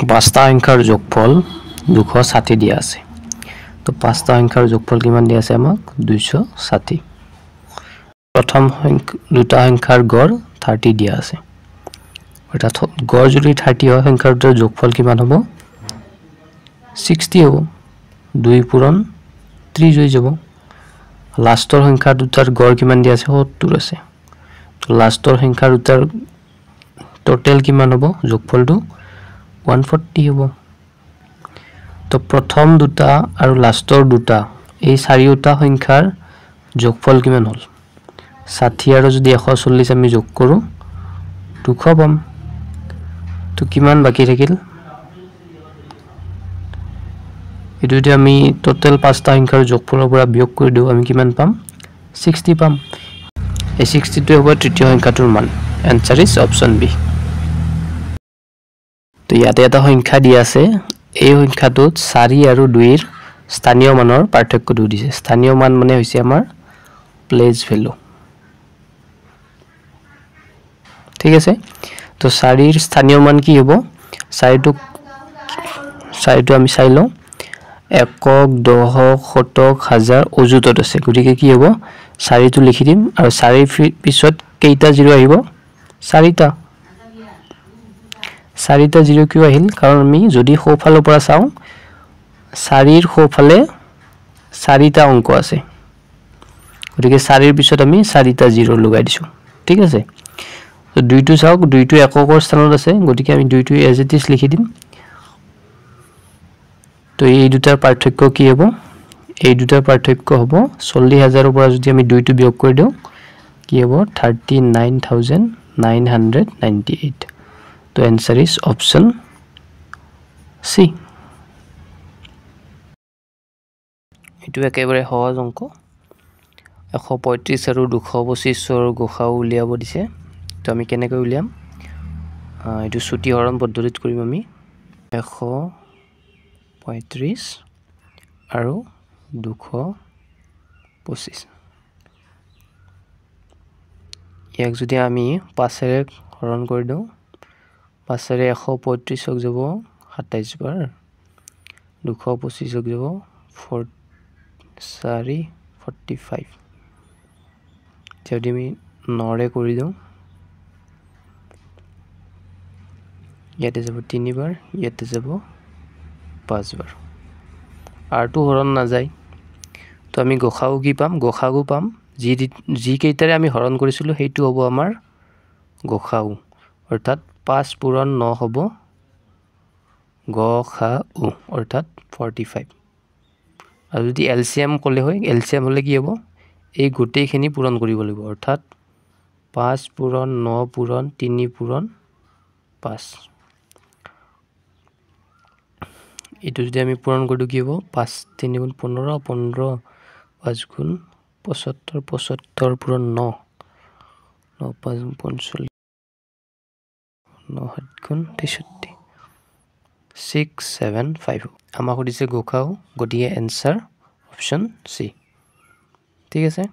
পাঁচটা সংখ্যাৰ যোগফল 260 দিয়া আছে তো পাঁচটা সংখ্যাৰ যোগফল কিমান দিয়া আছে আমাক 260 প্ৰথম দুটা সংখ্যাৰ গড় 30 দিয়া আছে অৰ্থাৎ গড় যদি 30 হয় সংখ্যাৰ দুটাৰ যোগফল কিমান হ'ব 60 হ'ব 2 পূৰণ 30 হৈ যাব লাষ্টৰ সংখ্যা দুটাৰ গড় কিমান দিয়া আছে 70 আছে তো লাষ্টৰ সংখ্যা দুটাৰ টোটাল কিমান হ'ব যোগফলটো 140 হ'ব তো প্ৰথম দুটা আৰু লাষ্টৰ দুটা এই চাৰিটা সংখ্যাৰ যোগফল কিমান হ'ল 60 আৰু যদি 140 আমি যোগ কৰো 200 পাম তো কিমান বাকি থাকিল এটো যদি আমি টোটাল পাঁচটা সংখ্যাৰ যোগফলৰ পৰা বিয়োগ কৰি দিও আমি কিমান পাম 60 পাম এই 60 টো হ'ব তৃতীয় সংখ্যাটোৰ মান আনসার ইজ অপশন বি তো ইয়াতে এটা সংখ্যা দিয়া আছে এই সংখ্যাটোত 4 আৰু 2 এৰ স্থানীয় মানৰ পাৰ্থক্যটো দিছে স্থানীয় মান মানে হৈছে আমাৰ প্লেস ভ্যালু ঠিক আছে তো 4 এর স্থানীয় মান কি হ'ব 4 টো আমি চাই লও একক দশক শতক হাজাৰ অযুতত আছে গতিকে কি হ'ব 4 টো লিখি দিম আৰু 4 পিছত কেইটা জিৰো আহিব 4টা জিৰো কিয় আহিল কাৰণ আমি যদি সোঁফালৰ পৰা চাও 4 এৰ সোঁফালে 4টা অংক আছে গতিকে 4 এৰ পিছত আমি 4টা জিৰো লগাই দিছো ঠিক আছে তো দুইটো চাওক দুইটো এককৰ স্থানত আছে গতিকে আমি দুইটো এজ ইট ইজ লিখি দিম তো এই দুটাৰ পাৰ্থক্য কি হ'ব এই দুটাৰ পাৰ্থক্য হ'ব 40000 ৰ পৰা যদি আমি দুইটো বিয়োগ কৰি দিও কি হ'ব 39998 তো আনসাৰ ইজ অপশন সি এটো একেবাৰে সহজ অংক 135 আৰু 225 ৰ গসাউ উলিয়াব দিছে তো আমি কেনেকৈ উলিয়াম এটো ছুটি হৰণ পদ্ধতিত কৰিম আমি 135 আৰু 225 ইয়াক যদি আমি 5 এৰে হৰণ কৰি দিও 5 এৰে 135 ক যাব 27 বাৰ 225 ক যাব 45 যদি আমি 9 ৰে কৰি দিও ইয়াতে যাব 3 বাৰ ইয়াতে যাব 5 বাৰ আৰটো হৰণ না যায় তো আমি গসাউ কি পাম গসাগু পাম জি কেইটাৰে আমি হৰণ কৰিছিলো হেইটো হ'ব আমাৰ গসাউ অৰ্থাৎ 5 পূৰণ 9 হ'ব গসাউ অৰ্থাৎ 45 আৰু যদি এলসিএম কলে হয় এলসিএম হলে কি হ'ব এই গোটেইখিনি পূৰণ কৰিব লাগিব অৰ্থাৎ 5 পূৰণ 9 পূৰণ 3 পূৰণ 5 এটো যদি আমি পূৰণ কৰি কি হ'ব 5 3 গুণ 15 15 5 গুণ 75 75 পূৰণ 9 9 5 গুণ 45 9 7 গুণ 63 675 আমাক দিছে গসাউ গটিয়ে আনসার অপশন সি ঠিক আছে